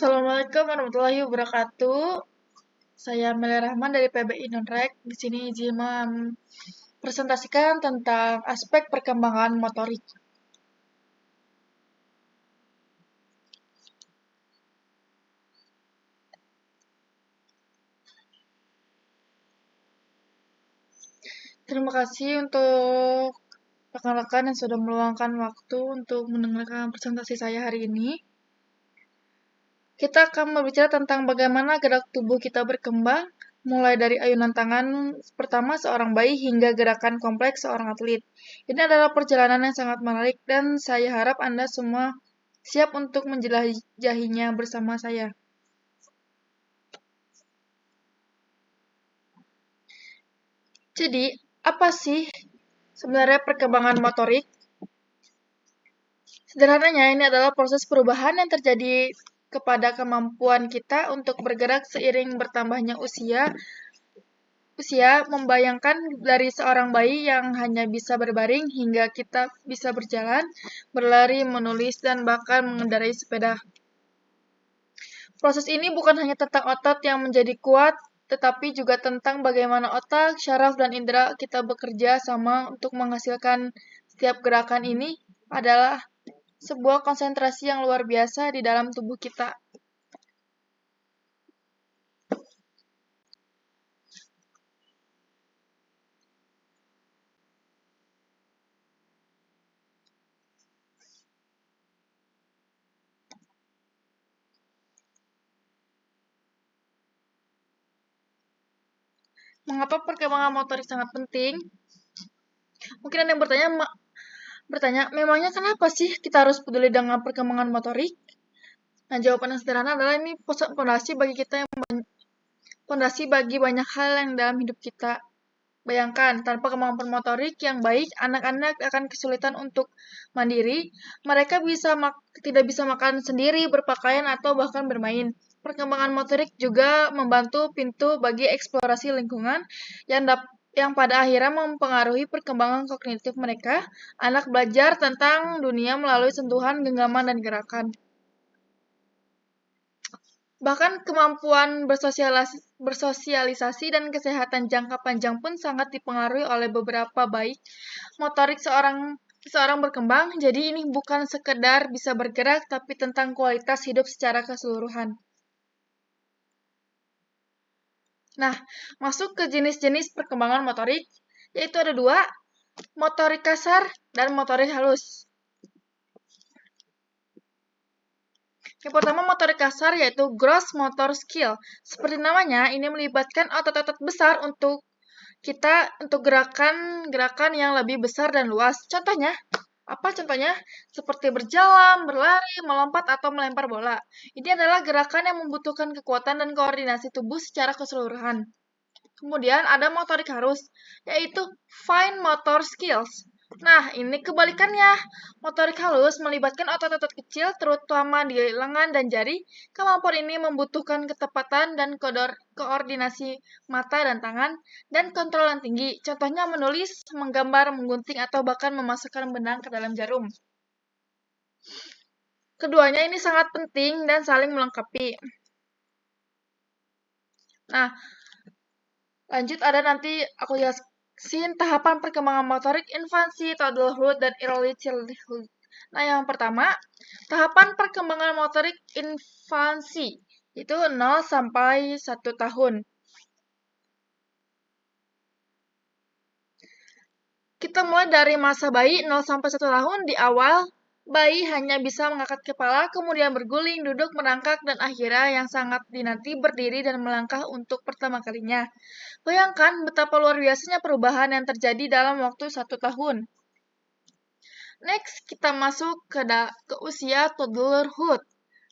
Assalamualaikum warahmatullahi wabarakatuh. Saya Amelia Rahman dari PBI Nonrek. Di sini izin mempresentasikan tentang aspek perkembangan motorik. Terima kasih untuk rekan-rekan yang sudah meluangkan waktu untuk mendengarkan presentasi saya hari ini. Kita akan berbicara tentang bagaimana gerak tubuh kita berkembang, mulai dari ayunan tangan pertama seorang bayi hingga gerakan kompleks seorang atlet. Ini adalah perjalanan yang sangat menarik dan saya harap Anda semua siap untuk menjelajahinya bersama saya. Jadi, apa sih sebenarnya perkembangan motorik? Sederhananya, ini adalah proses perubahan yang terjadi kepada kemampuan kita untuk bergerak seiring bertambahnya usia. Membayangkan dari seorang bayi yang hanya bisa berbaring hingga kita bisa berjalan, berlari, menulis, dan bahkan mengendarai sepeda. Proses ini bukan hanya tentang otot yang menjadi kuat, tetapi juga tentang bagaimana otak, syaraf, dan indera kita bekerja sama untuk menghasilkan setiap gerakan ini adalah sebuah konsentrasi yang luar biasa di dalam tubuh kita. Mengapa perkembangan motorik sangat penting? Mungkin ada yang bertanya, memangnya kenapa sih kita harus peduli dengan perkembangan motorik? Nah, jawaban yang sederhana adalah ini fondasi bagi banyak hal yang dalam hidup kita. Bayangkan, tanpa kemampuan motorik yang baik, anak-anak akan kesulitan untuk mandiri. Mereka tidak bisa makan sendiri, berpakaian, atau bahkan bermain. Perkembangan motorik juga membantu pintu bagi eksplorasi lingkungan yang pada akhirnya mempengaruhi perkembangan kognitif mereka. Anak belajar tentang dunia melalui sentuhan, genggaman, dan gerakan. Bahkan kemampuan bersosialisasi dan kesehatan jangka panjang pun sangat dipengaruhi oleh beberapa baik motorik seorang berkembang. Jadi ini bukan sekedar bisa bergerak, tapi tentang kualitas hidup secara keseluruhan. Nah, masuk ke jenis-jenis perkembangan motorik, yaitu ada dua, motorik kasar dan motorik halus. Yang pertama motorik kasar yaitu gross motor skill. Seperti namanya, ini melibatkan otot-otot besar untuk gerakan yang lebih besar dan luas. Contohnya, apa contohnya? Seperti berjalan, berlari, melompat, atau melempar bola. Ini adalah gerakan yang membutuhkan kekuatan dan koordinasi tubuh secara keseluruhan. Kemudian ada motorik halus, yaitu fine motor skills. Nah, ini kebalikannya. Motorik halus melibatkan otot-otot kecil, terutama di lengan dan jari. Kemampuan ini membutuhkan ketepatan dan koordinasi mata dan tangan, dan kontrol yang tinggi. Contohnya menulis, menggambar, menggunting, atau bahkan memasukkan benang ke dalam jarum. Keduanya ini sangat penting dan saling melengkapi. Nah, lanjut ada nanti aku jelasin tahapan perkembangan motorik infansi, toddlerhood, dan early childhood. Nah, yang pertama, tahapan perkembangan motorik infansi itu 0 sampai 1 tahun. Kita mulai dari masa bayi 0 sampai 1 tahun. Di awal, bayi hanya bisa mengangkat kepala, kemudian berguling, duduk, merangkak, dan akhirnya yang sangat dinanti berdiri dan melangkah untuk pertama kalinya. Bayangkan betapa luar biasanya perubahan yang terjadi dalam waktu 1 tahun. Next, kita masuk ke usia toddlerhood.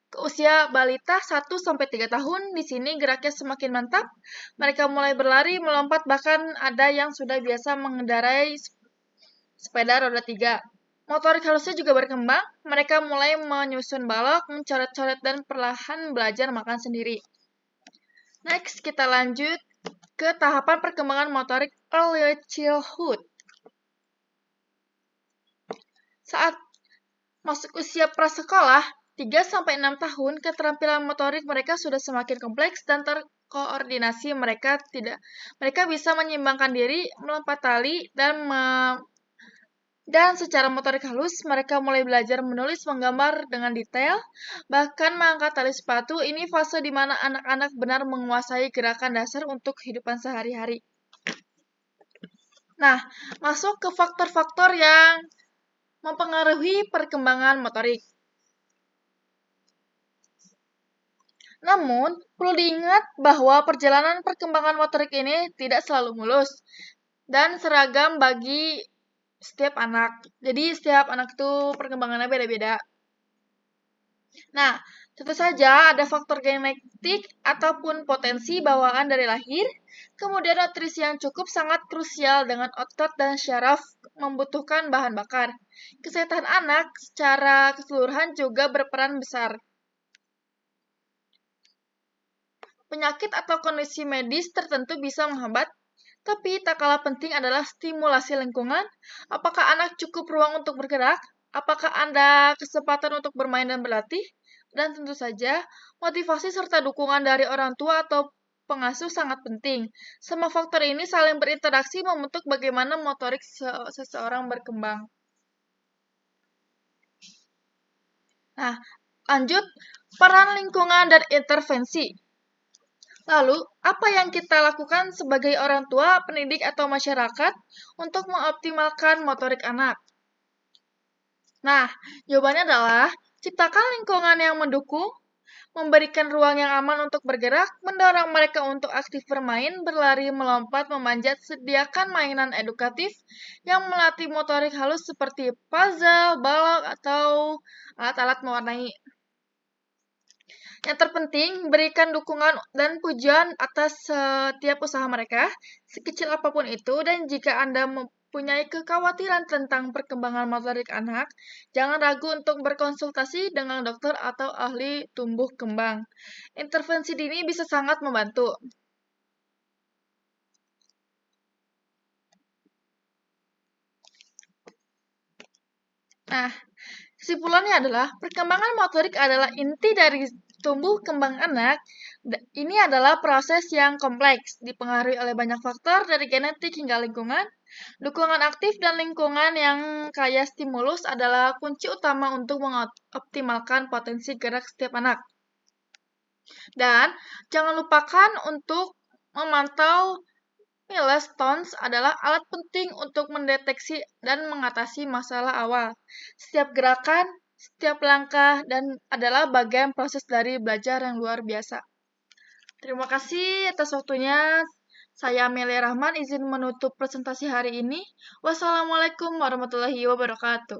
Ke usia balita 1-3 tahun, di sini geraknya semakin mantap. Mereka mulai berlari, melompat, bahkan ada yang sudah biasa mengendarai sepeda roda 3. Motorik halusnya juga berkembang. Mereka mulai menyusun balok, mencoret-coret, dan perlahan belajar makan sendiri. Next, kita lanjut ke tahapan perkembangan motorik early childhood. Saat masuk usia prasekolah, 3-6 tahun, keterampilan motorik mereka sudah semakin kompleks dan terkoordinasi. Mereka bisa menyeimbangkan diri, melompat tali, dan secara motorik halus, mereka mulai belajar menulis, menggambar dengan detail, bahkan mengangkat tali sepatu. Ini fase di mana anak-anak benar menguasai gerakan dasar untuk kehidupan sehari-hari. Nah, masuk ke faktor-faktor yang mempengaruhi perkembangan motorik. Namun, perlu diingat bahwa perjalanan perkembangan motorik ini tidak selalu mulus dan seragam bagi setiap anak. Jadi, setiap anak itu perkembangannya beda-beda. Nah, tentu saja ada faktor genetik ataupun potensi bawaan dari lahir. Kemudian nutrisi yang cukup sangat krusial dengan otot dan syaraf membutuhkan bahan bakar. Kesehatan anak secara keseluruhan juga berperan besar. Penyakit atau kondisi medis tertentu bisa menghambat, tapi tak kalah penting adalah stimulasi lingkungan. Apakah anak cukup ruang untuk bergerak? Apakah ada kesempatan untuk bermain dan berlatih? Dan tentu saja, motivasi serta dukungan dari orang tua atau pengasuh sangat penting. Semua faktor ini saling berinteraksi membentuk bagaimana motorik seseorang berkembang. Nah, lanjut, peran lingkungan dan intervensi. Lalu, apa yang kita lakukan sebagai orang tua, pendidik, atau masyarakat untuk mengoptimalkan motorik anak? Nah, jawabannya adalah ciptakan lingkungan yang mendukung, memberikan ruang yang aman untuk bergerak, mendorong mereka untuk aktif bermain, berlari, melompat, memanjat, sediakan mainan edukatif yang melatih motorik halus seperti puzzle, balok, atau alat-alat mewarnai. Yang terpenting, berikan dukungan dan pujian atas setiap usaha mereka, sekecil apapun itu, dan jika Anda mempunyai kekhawatiran tentang perkembangan motorik anak, jangan ragu untuk berkonsultasi dengan dokter atau ahli tumbuh kembang. Intervensi dini bisa sangat membantu. Nah, kesimpulannya adalah perkembangan motorik adalah inti dari tumbuh kembang anak. Ini adalah proses yang kompleks, dipengaruhi oleh banyak faktor dari genetik hingga lingkungan. Dukungan aktif dan lingkungan yang kaya stimulus adalah kunci utama untuk mengoptimalkan potensi gerak setiap anak. Dan jangan lupakan untuk memantau milestones adalah alat penting untuk mendeteksi dan mengatasi masalah awal. Setiap gerakan, setiap langkah, dan adalah bagian proses dari belajar yang luar biasa. Terima kasih atas waktunya. Saya Amelia Rahman izin menutup presentasi hari ini. Wassalamualaikum warahmatullahi wabarakatuh.